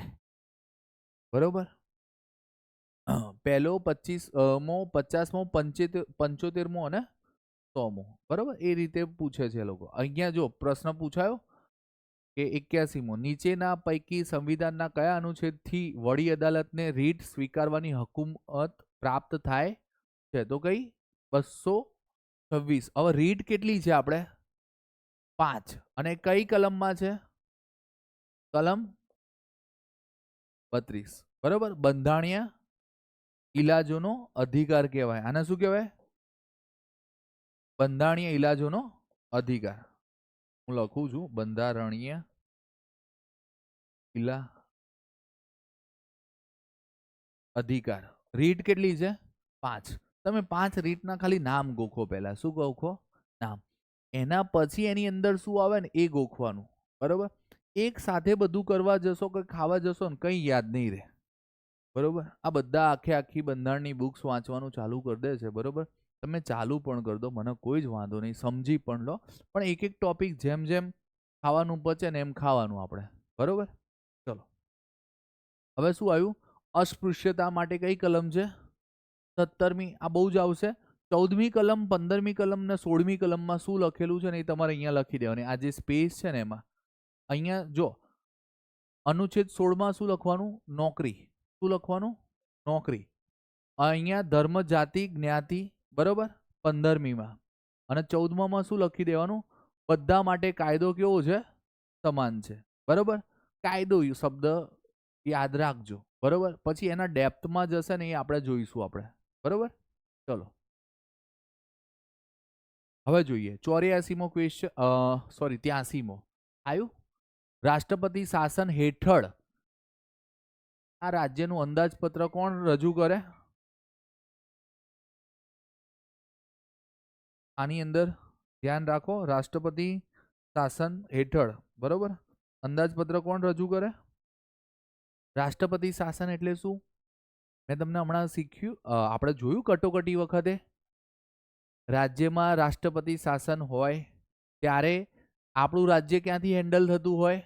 બરોબર. પહેલો, 25મો, 50મો, 75મો અને 100મો. બરોબર. એ રીતે પૂછે છે લોકો. અહીંયા જો પ્રશ્ન પૂછાયો કે 81મો, નીચેના પૈકી સંવિધાનના કયા અનુચ્છેદથી વડી અદાલતને રીટ સ્વીકારવાની હકુમત પ્રાપ્ત થાય છે? તો કઈ? 226. હવે રીટ કેટલી છે આપણે? 5. અને કઈ કલમમાં છે? કલમ 32. બરોબર. બંધારણીય ઇલાજોનો અધિકાર કહેવાય. આને શું કહેવાય? બંધારણીય ઇલાજોનો અધિકાર. હું લખું છું બંધારણીય અધિકાર. રીટ કેટલી છે? 5. તમે 5 રીટના ખાલી નામ ગોખો. પહેલા શું ગોખો? નામ. એના પછી એની અંદર શું આવે ને એ ગોખવાનું. બરોબર. એક સાથે બધું કરવા જશો કે ખાવા જશો ને કંઈ યાદ નહીં રહે. બરોબર. આ બધા આખી બંધારણની બુક્સ વાંચવાનું ચાલુ કરી દે છે. બરોબર. તમે ચાલુ પણ કરી દો, મને કોઈ જ વાંધો નહીં, સમજી પણ લો. પણ એક એક ટોપિક જેમ જેમ ખાવાનું પચે ને એમ ખાવાનું આપણે. બરોબર. ચલો હવે શું આવ્યું? અસ્પૃશ્યતા માટે કઈ કલમ છે? 17મી. આ બહુ જ આવશે. 14મી કલમ, 15મી કલમ ને 16મી કલમમાં શું લખેલું છે ને એ તમારે અહીંયા લખી દેવાની. આ જે સ્પેસ છે ને એમાં અહીંયા જો અનુચ્છેદ 16માં શું લખવાનું? નોકરી. શું લખવાનું? નોકરી. અહીંયા ધર્મ, જાતિ, જ્ઞાતિ. બરોબર. 15મીમાં. અને 14માં શું લખી દેવાનું? બધા માટે કાયદો કેવો છે? સમાન છે. બરોબર. કાયદો શબ્દ યાદ રાખજો. બરોબર. પછી એના ડેપ્થમાં જશે ને એ આપણે જોઈશું આપણે. બરોબર. ચલો હવે જોઈએ 84મો ક્વેશ્ચન, સોરી 83મો આવ્યું. રાષ્ટ્રપતિ શાસન હેઠળ આ રાજ્યનું અંદાજપત્ર કોણ રજૂ કરે? આની અંદર ધ્યાન રાખો, રાષ્ટ્રપતિ શાસન હેઠળ. બરોબર. અંદાજપત્ર કોણ રજૂ કરે? રાષ્ટ્રપતિ શાસન એટલે શું? મેં તમને હમણાં શીખ્યું, આપણે જોયું કટોકટી વખતે રાજ્યમાં રાષ્ટ્રપતિ શાસન હોય ત્યારે આપણું રાજ્ય ક્યાંથી હેન્ડલ થતું હોય?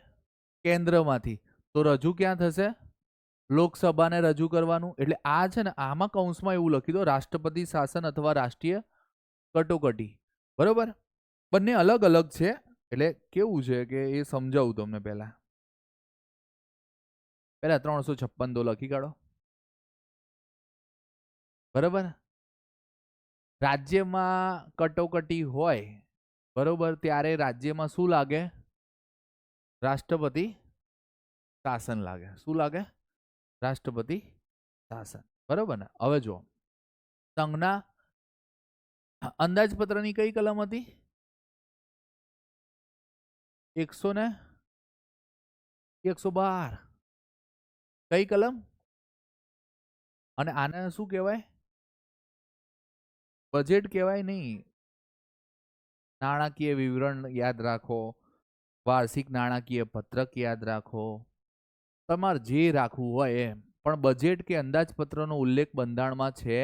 કેન્દ્રમાંથી. તો રજૂ ક્યાં થશે? લોકસભાને રજૂ કરવાનું. એટલે આ છે ને આમાં કૌંસમાં એવું લખી દો રાષ્ટ્રપતિ શાસન અથવા રાષ્ટ્રીય કટોકટી. બરોબર, બંને અલગ અલગ છે. એટલે કેવું છે કે એ સમજાવું તમને. પહેલા 356 તો લખી કાઢો. બરોબર, રાજ્યમાં કટોકટી હોય બરોબર ત્યારે રાજ્યમાં શું લાગે? રાષ્ટ્રપતિ શાસન લાગે. શું લાગે? રાષ્ટ્રપતિ શાસન. બરોબર ને? હવે જો સંઘના અંદાજપત્રની કઈ કલમ હતી? 112. કઈ કલમ? અને આને શું કહેવાય? બજેટ કહેવાય નહીં. નાણાકીય વિવરણ યાદ રાખો, વાર્ષિક નાણાકીય પત્રક યાદ રાખો, તમારે જે રાખવું હોય એમ. પણ બજેટ કે અંદાજપત્રનો ઉલ્લેખ બંધારણમાં છે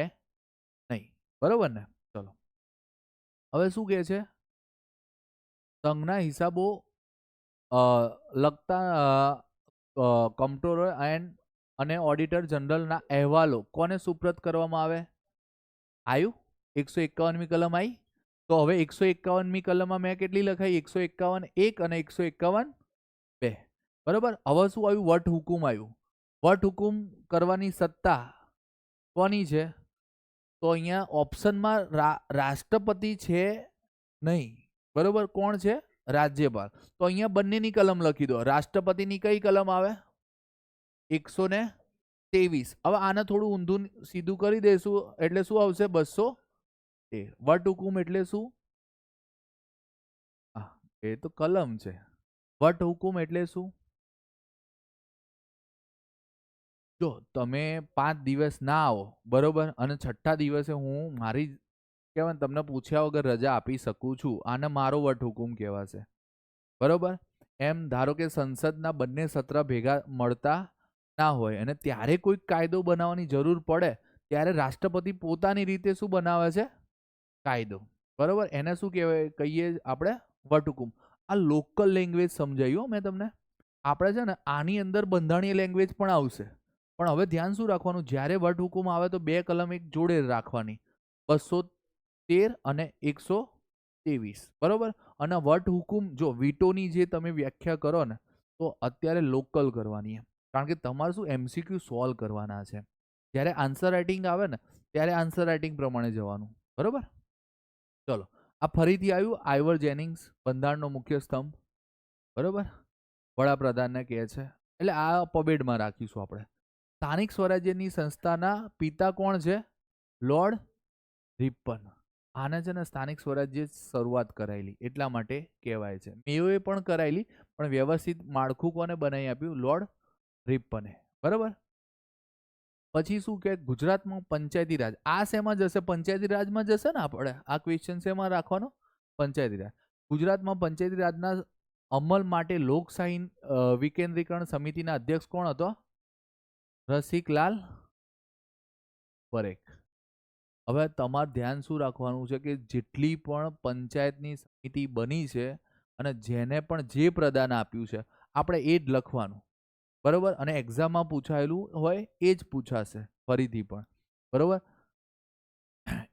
નહીં. બરોબર ને? ચલો હવે શું કહે છે? સંઘના હિસાબો લગતા કમ્પ્ટ્રોલર અને ઓડિટર જનરલના અહેવાલો કોને સુપ્રત કરવામાં આવે? આવ્યું? 151મી કલમ આવી. તો હવે 151મી કલમમાં મેં કેટલી લખાઈ? 151(1) અને 151(2). બરોબર, હવે શું આવ્યું? વટહુકુમ આવ્યું. વટહુકુમ કરવાની સત્તા કોની છે? તો અહીંયા ઓપ્શનમાં રાષ્ટ્રપતિ છે નહીં. બરોબર, કોણ છે? રાજ્યપાલ. તો અહીંયા બંનેની કલમ લખી દો. રાષ્ટ્રપતિની કઈ કલમ આવે? 123. હવે આને થોડું ઊંધું સીધું કરી દઈશું એટલે શું આવશે? 213. વટહુકુમ એટલે શું? એ તો કલમ છે. વટહુકુમ એટલે શું? જો તમે 5 દિવસ ના આવો બરોબર અને 6થા દિવસે હું મારી કહેવાય તમને પૂછ્યા વગર રજા આપી શકું છું, આને મારો વટહુકુમ કહેવાશે. બરોબર, એમ ધારો કે સંસદના બંને સત્ર ભેગા મળતા ના હોય અને ત્યારે કોઈ કાયદો બનાવવાની જરૂર પડે ત્યારે રાષ્ટ્રપતિ પોતાની રીતે શું બનાવે છે? કાયદો. બરોબર, એને શું કહેવાય? કહીએ આપણે વટહુકુમ. આ લોકલ લેંગ્વેજ સમજાયું મેં તમને. આપણે છે ને આની અંદર બંધારણીય લેંગ્વેજ પણ આવશે. પણ હવે ધ્યાન શું રાખવાનું? જ્યારે વટહુકુમ આવે તો 2 કલમ એક જોડે રાખવાની, 213 અને 123. બરોબર, અને વટહુકુમ જો વીટોની જે તમે વ્યાખ્યા કરો ને તો અત્યારે લોકલ કરવાની એમ. કારણ કે તમારે શું MCQ સોલ્વ કરવાના છે. જ્યારે આન્સર રાઇટિંગ આવે ને ત્યારે આન્સર રાઇટિંગ પ્રમાણે જવાનું. બરોબર, ચલો આ ફરીથી આવ્યું. આઇવર જેનિંગ્સ બંધારણનો મુખ્ય સ્તંભ. બરોબર, વડાપ્રધાનને કહે છે. એટલે આ પબેડમાં રાખીશું આપણે. સ્થાનિક સ્વરાજ્યની સંસ્થાના પિતા કોણ છે? Lord Ripon. આને છે ને સ્થાનિક સ્વરાજ્ય શરૂઆત કરાયેલી એટલા માટે કહેવાય છે. મેયોએ પણ કરાયેલી પણ વ્યવસ્થિત માળખું કોને બનાવી આપ્યું? લોર્ડ રિપને. બરાબર, પછી શું કે ગુજરાતમાં પંચાયતી રાજ. આ શેમાં જશે? પંચાયતી રાજમાં જશે ને. આપણે આ ક્વેશ્ચન શેમાં રાખવાનો? પંચાયતી રાજ. ગુજરાતમાં પંચાયતી રાજના અમલ માટે લોકશાહી વિકેન્દ્રીકરણ સમિતિના અધ્યક્ષ કોણ હતો? રસિકલાલ પરેખ. હવે તમારે ધ્યાન શું રાખવાનું છે કે જેટલી પણ પંચાયતની સમિતિ બની છે અને જેને પણ જે પ્રદાન આપ્યું છે આપણે એ જ લખવાનું. બરોબર, અને એક્ઝામમાં પૂછાયેલું હોય એ જ પૂછાશે ફરીથી પણ. બરોબર,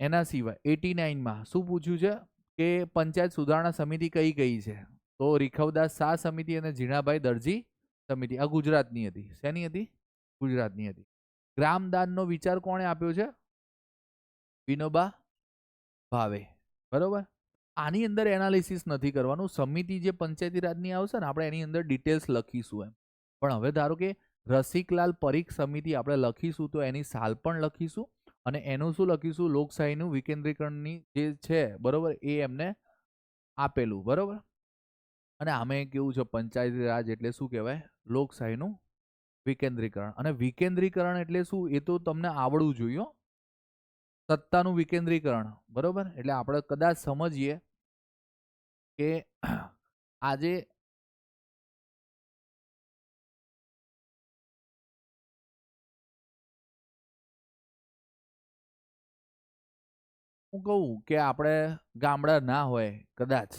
એના સિવાય 89માં શું પૂછ્યું છે કે પંચાયત સુધારણા સમિતિ કઈ કઈ છે? તો રીખવદાસ શાહ સમિતિ અને ઝીણાભાઈ દરજી સમિતિ. આ ગુજરાતની હતી. શેની હતી? ગુજરાતની હતી. ગ્રામદાનનો વિચાર કોણે આપ્યો છે? વિનોબા ભાવે. બરોબર, આની અંદર એનાલિસિસ નથી કરવાનું. સમિતિ જે પંચાયતી રાજની આવશે ને આપણે એની અંદર ડિટેલ્સ લખીશું એમ. પણ હવે ધારો કે રસિકલાલ પરીખ સમિતિ આપણે લખીશું તો એની સાલ પણ લખીશું અને એનું શું લખીશું? લોકશાહીનું વિકેન્દ્રીકરણની જે છે બરોબર એ એમને આપેલું. બરોબર, અને આમે કેવું છે? પંચાયતી રાજ એટલે શું કહેવાય? લોકશાહીનું વિકેન્દ્રીકરણ. અને વિકેન્દ્રીકરણ એટલે શું એ તો તમને આવડવું જોઈએ. સત્તાનું વિકેન્દ્રીકરણ. બરોબર, એટલે આપણે કદાચ સમજીએ કે આજે હું કહું કે આપણે ગામડા ના હોય કદાચ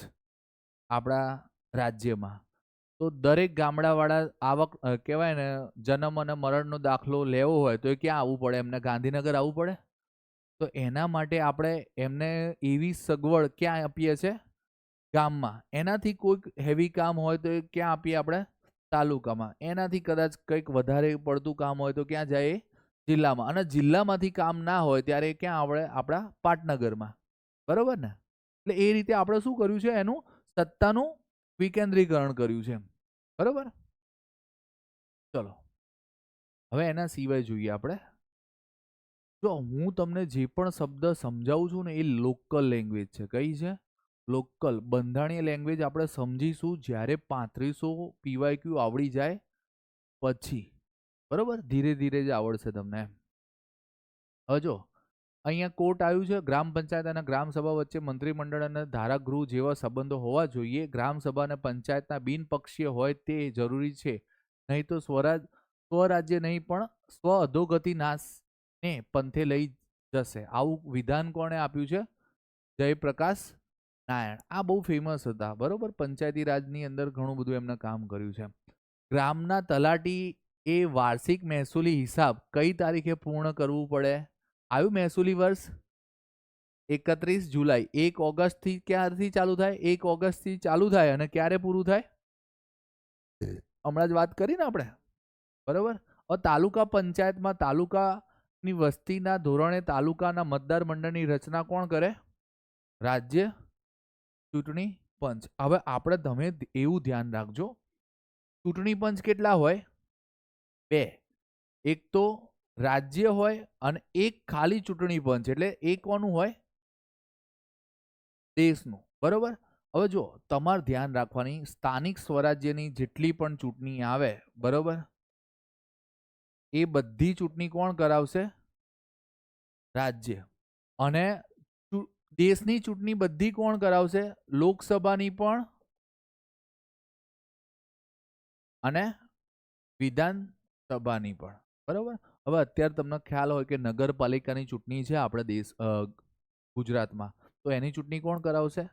આપણા રાજ્યમાં તો દરેક ગામડાવાળા આવક કહેવાય ને જન્મ અને મરણનો દાખલો લેવો હોય તો એ ક્યાં આવવું પડે? એમને ગાંધીનગર આવવું પડે. તો એના માટે આપણે એમને એવી સગવડ ક્યાં આપીએ છીએ? ગામમાં. એનાથી કોઈક હેવી કામ હોય તો એ ક્યાં આપીએ આપણે? તાલુકામાં. એનાથી કદાચ કંઈક વધારે પડતું કામ હોય તો ક્યાં જાય? જિલ્લામાં. અને જિલ્લામાંથી કામ ના હોય ત્યારે ક્યાં આપણે? આપણા પાટનગરમાં. બરોબર ને? એટલે એ રીતે આપણે શું કર્યું છે? એનું સત્તાનું વિકેન્દ્રીકરણ કર્યું છે. બરોબર? ચલો. હવે એના સિવાય જોઈએ આપણે. જો હું તમને જે પણ શબ્દ સમજાવું છું ને એ લોકલ લેંગ્વેજ છે. કઈ છે? લોકલ. બંધારણીય લેંગ્વેજ આપણે સમજીશું જ્યારે 3500 PYQ આવડી જાય પછી. બરોબર? ધીરે ધીરે જ આવડશે તમને. હવે જો અહીંયા કોર્ટ આવ્યું છે. ગ્રામ પંચાયત અને ગ્રામ સભા વચ્ચે મંત્રીમંડળ અને ધારાગૃહ જેવા સંબંધો હોવા જોઈએ. ગ્રામ સભા અને પંચાયતના બિનપક્ષીય હોય તે જરૂરી છે. નહીં તો સ્વરાજ્ય નહીં પણ સ્વ અધોગતિ નાશને પંથે લઈ જશે. આવું વિધાન કોણે આપ્યું છે? જયપ્રકાશ નારાયણ. આ બહુ ફેમસ હતા. બરોબર? પંચાયતી રાજની અંદર ઘણું બધું એમને કામ કર્યું છે. ગ્રામના તલાટી એ વાર્ષિક મહેસૂલી હિસાબ કઈ તારીખે પૂર્ણ કરવું પડે? આવ્યું મહેસૂલી વર્ષ 31 જુલાઈ. 1 ઓગસ્ટથી ક્યારથી ચાલુ થાય? 1 ઓગસ્ટથી ચાલુ થાય અને ક્યારે પૂરું થાય? હમણાં જ વાત કરી ને આપણે. બરોબર? હવે તાલુકા પંચાયતમાં તાલુકાની વસ્તીના ધોરણે તાલુકાના મતદાર મંડળની રચના કોણ કરે? રાજ્ય ચૂંટણી પંચ. હવે આપણે તમે એવું ધ્યાન રાખજો, ચૂંટણી પંચ કેટલા હોય? 2. એક તો રાજ્ય હોય અને એક ખાલી ચૂંટણી પંચ. એટલે એક કોનું હોય? દેશનું. બરોબર? હવે જો તમારે ધ્યાન રાખવાની, સ્થાનિક સ્વરાજ્યની જેટલી પણ ચૂંટણી આવે, બરોબર, એ બધી ચૂંટણી કોણ કરાવશે? રાજ્ય. અને દેશની ચૂંટણી બધી કોણ કરાવશે? લોકસભાની પણ અને વિધાનસભાની પણ. બરોબર? હવે અત્યારે તમને ખ્યાલ હોય કે નગરપાલિકાની ચૂંટણી છે આપણે દેશ ગુજરાતમાં, તો એની ચૂંટણી કોણ કરાવશે?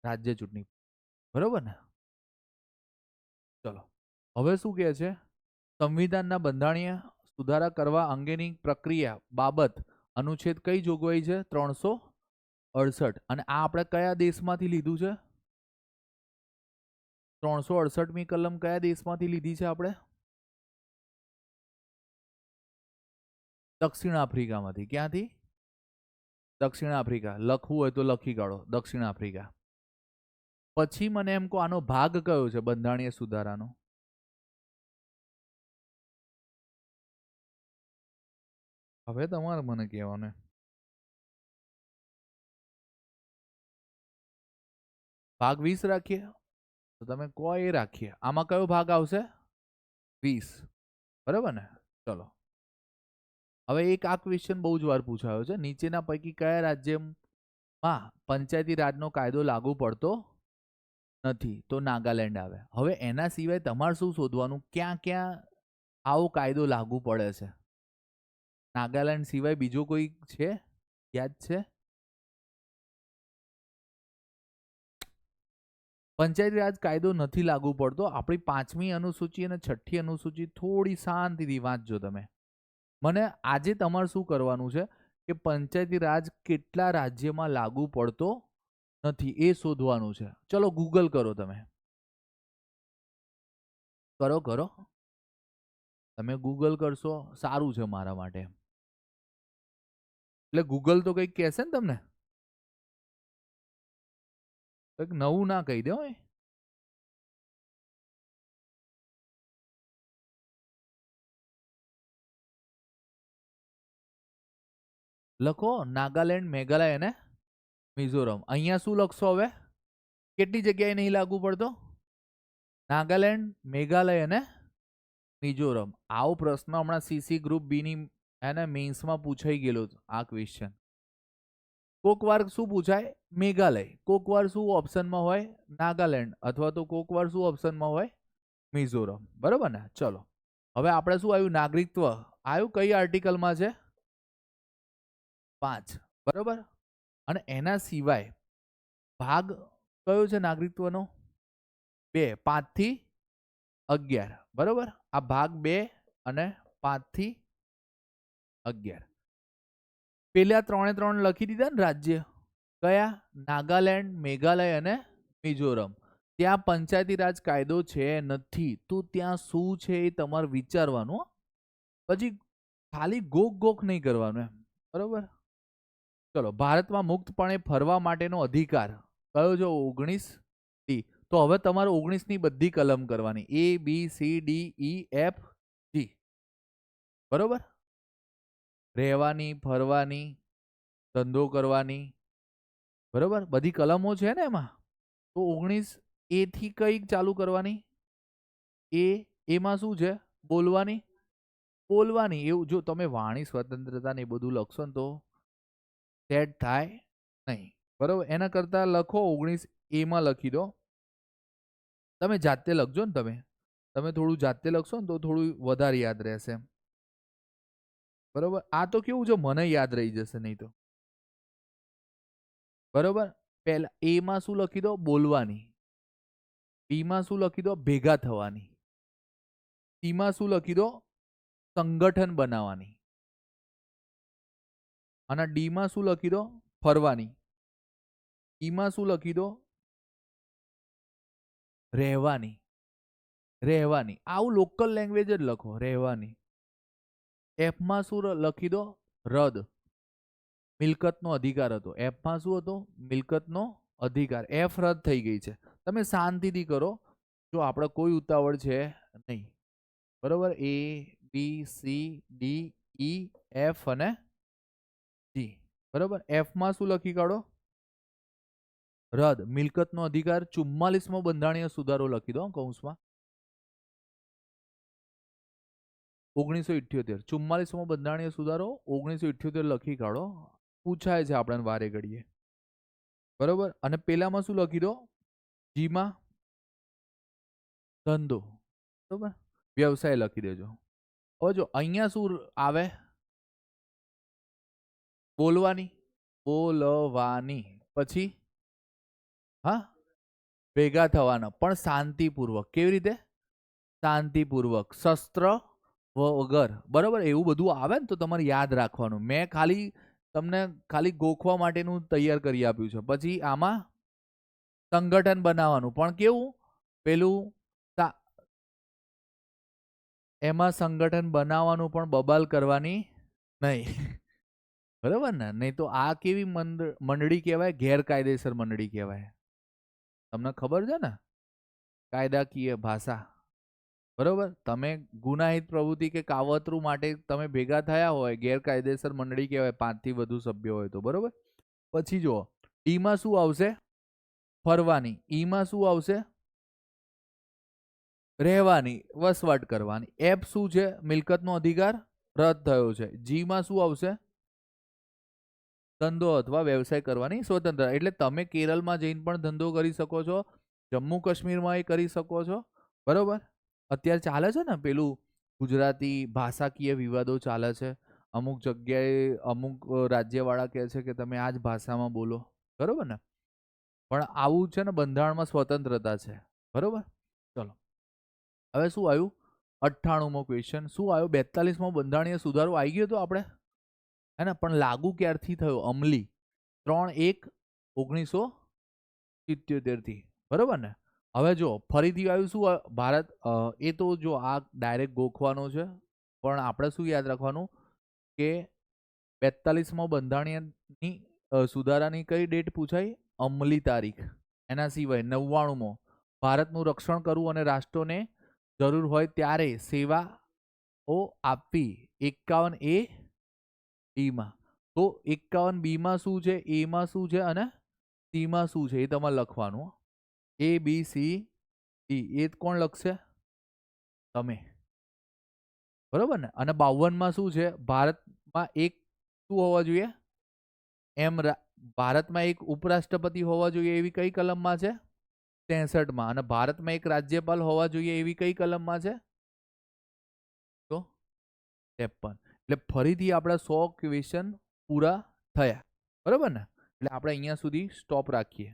રાજ્ય ચૂંટણી. બરોબર ને? ચલો. હવે શું કહે છે? સંવિધાનના બંધારણીય સુધારા કરવા અંગેની પ્રક્રિયા બાબત અનુચ્છેદ કઈ જોગવાઈ છે? 368. અને આ આપણે કયા દેશમાંથી લીધું છે? 368મી કલમ કયા દેશમાંથી લીધી છે આપણે? દક્ષિણ આફ્રિકામાંથી. ક્યાંથી? દક્ષિણ આફ્રિકા. લખવું હોય તો લખી કાઢો, દક્ષિણ આફ્રિકા. પછી મને એમ કહો આનો ભાગ કયો છે બંધારણીય સુધારાનો? હવે તમારે મને કહેવાનું. ભાગ 20 રાખીએ તો તમે કહો એ રાખીએ. આમાં કયો ભાગ આવશે? 20. બરાબર ને? ચલો. હવે એક આ ક્વેશ્ચન બહુ જ વાર પૂછાયો છે. નીચેના પૈકી કયા રાજ્યમાં પંચાયતી રાજનો કાયદો લાગુ પડતો નથી? તો નાગાલેન્ડ આવે. હવે એના સિવાય તમારે શું શોધવાનું? ક્યાં ક્યાં આવો કાયદો લાગુ પડે છે? નાગાલેન્ડ સિવાય બીજો કોઈ છે? યાદ છે? પંચાયતી રાજ કાયદો નથી લાગુ પડતો. આપણી 5મી અનુસૂચિ અને 6ઠ્ઠી અનુસૂચિ થોડી શાંતિથી વાંચજો તમે. મને આજે તમારે શું કરવાનું છે કે પંચાયતી રાજ કેટલા રાજ્યમાં લાગુ પડતો નથી એ શોધવાનું છે. ચલો ગૂગલ કરો તમે. કરો. તમે ગૂગલ કરશો સારું છે મારા માટે. એટલે ગૂગલ તો કંઈક કહેશે ને તમને, કંઈક નવું ના કહી દે. લખો નાગાલેન્ડ, મેઘાલય અને મિઝોરમ. અહીંયા શું લખશો હવે? કેટલી જગ્યાએ નહીં લાગુ પડતો? નાગાલેન્ડ, મેઘાલય અને મિઝોરમ. આવો પ્રશ્ન હમણાં સીસી ગ્રુપ બીની એને મેન્સમાં પૂછાઈ ગયેલો આ ક્વેશ્ચન. કોક વાર શું પૂછાય? મેઘાલય. કોક વાર શું ઓપ્શનમાં હોય? નાગાલેન્ડ. અથવા તો કોક વાર શું ઓપ્શનમાં હોય? મિઝોરમ. બરાબર ને? ચલો. હવે આપણે શું આવ્યું? નાગરિકત્વ આવ્યું. કઈ આર્ટિકલમાં છે? 5. બરોબર. અને એના સિવાય ભાગ કયો છે નાગરિકત્વનો? 2 5 થી 11 બરોબર. આ ભાગ 2 અને 5 થી 11. પેલા 3 લખી દીધા ને રાજ્ય કયા? નાગાલેન્ડ, મેઘાલય અને મિઝોરમ. ત્યાં પંચાયતી રાજ કાયદો છે નથી, તો ત્યાં શું છે એ તમારે વિચારવાનું. પછી ખાલી ગોખ નહીં કરવાનું એમ, બરોબર. ચલો, ભારતમાં મુક્તપણે ફરવા માટેનો અધિકાર કયો છે? 19D. તો હવે તમારે 19 ની બધી કલમ કરવાની, ABCDEFG, બરોબર. રહેવાની, ફરવાની, ધંધો કરવાની, બરોબર, બધી કલમો છે ને એમાં. તો 19A થી કઈ ચાલુ કરવાની? એમાં શું છે? બોલવાની. એવું જો તમે વાણી સ્વતંત્રતા ને એ બધું લખશો ને તો સેટ થાય નહીં, બરોબર. એના કરતા લખો 19A માં લખી દો. તમે જાતે લખજો ને, તમે થોડું જાતે લખશો ને તો થોડું વધારે યાદ રહેશે, બરોબર. આ તો કેવું છે, મને યાદ રહી જશે નહીં તો, બરોબર. પહેલા A માં શું લખી દો? બોલવાની. B માં શું લખી દો? ભેગા થવાની. C માં શું લખી દો? સંગઠન બનાવવાની. અને D માં શું લખી દો? ફરવાની. E માં શું લખી દો? રહેવાની. આવું લોકલ લેંગ્વેજ જ લખો, રહેવાની. F માં શું લખી દો? રદ. મિલકતનો અધિકાર હતો. F માં શું હતો? મિલકતનો અધિકાર. F રદ થઈ ગઈ છે. તમે શાંતિથી કરો, જો આપણે કોઈ ઉતાવળ છે નહીં, બરોબર. ABCDEF અને G, બરોબર. F માં શું લખી કાઢો? રદ. મિલકતનો અધિકાર. 44મો બંધારણીય સુધારો લખી દો કૌંસમાં. 1978. 44મો બંધારણીય સુધારો 1978 લખી કાઢો. પૂછાય છે આપણને વારે ઘડીએ, બરોબર. અને પેલામાં શું લખી દો? G માં ધંધો, બરોબર, વ્યવસાય લખી દેજો. હવે જો અહીંયા શું આવે? બોલવાની. પછી હા, ભેગા થવાના, પણ શાંતિપૂર્વક. કેવી રીતે? શાંતિપૂર્વક, શસ્ત્ર વગર, બરોબર. એવું બધું આવે ને તો તમારે યાદ રાખવાનું. મેં તમને ખાલી ગોખવા માટેનું તૈયાર કરી આપ્યું છે. પછી આમાં સંગઠન બનાવવાનું, પણ કેવું? પેલું એમાં સંગઠન બનાવવાનું, પણ બબાલ કરવાની નહીં, બરોબર ને? નહીં તો આ કેવી મંડળી કહેવાય? ગેરકાયદેસર મંડળી કહેવાય. તમને ખબર છે ને, કાયદાકીય ભાષા, બરોબર. તમે ગુનાહિત પ્રવૃત્તિ કે કાવતરું માટે તમે ભેગા થયા હોય, ગેરકાયદેસર મંડળી કહેવાય, 5 થી વધુ સભ્યો હોય તો, બરોબર. પછી જુઓ, D માં શું આવશે? ફરવાની. E માં શું આવશે? રહેવાની, વસવાટ કરવાની. F શું છે? મિલકતનો અધિકાર રદ થયો છે. G માં શું આવશે? ધંધો અથવા વ્યવસાય કરવાની સ્વતંત્રતા. એટલે તમે કેરળમાં જઈને પણ ધંધો કરી શકો છો, જમ્મુ કાશ્મીરમાં એ કરી શકો છો, બરોબર. અત્યારે ચાલે છે ને પેલું ગુજરાતી ભાષાકીય વિવાદો ચાલે છે. અમુક જગ્યાએ અમુક રાજ્યવાળા કહે છે કે તમે આ જ ભાષામાં બોલો, બરોબર ને. પણ આવું છે ને, બંધારણમાં સ્વતંત્રતા છે, બરોબર. ચલો, હવે શું આવ્યું? 98મો ક્વેશ્ચન શું આવ્યો? 42મો બંધારણીય સુધારો આવી ગયો તો આપણે, હે ને? પણ લાગુ ક્યારથી થયો? અમલી 3/1/1977 થી, બરોબર ને. હવે જો ફરીથી આવ્યું શું? ભારત, એ તો જો આ ડાયરેક્ટ ગોખવાનો છે, પણ આપણે શું યાદ રાખવાનું કે 42મો બંધારણીયની સુધારાની કઈ ડેટ પૂછાય? અમલી તારીખ. એના સિવાય 99મો, ભારતનું રક્ષણ કરવું અને રાષ્ટ્રોને જરૂર હોય ત્યારે સેવાઓ આપવી. 51A D માં. તો 51B માં શું છે? A માં શું છે? અને C માં શું છે? એ તમારે લખવાનું. ABCD. એ કોણ લખશે? તમે, બરોબર ને. અને 52માં શું છે? ભારતમાં એક શું હોવા જોઈએ? ભારતમાં એક ઉપરાષ્ટ્રપતિ હોવા જોઈએ એવી કઈ કલમમાં છે? 63માં. અને ભારતમાં એક રાજ્યપાલ હોવા જોઈએ એવી કઈ કલમમાં છે? તો 53. એટલે ફરીથી આપણા 100 ક્વેશ્ચન પૂરા થયા, બરોબર ને. એટલે આપણે અહીંયા સુધી સ્ટોપ રાખીએ.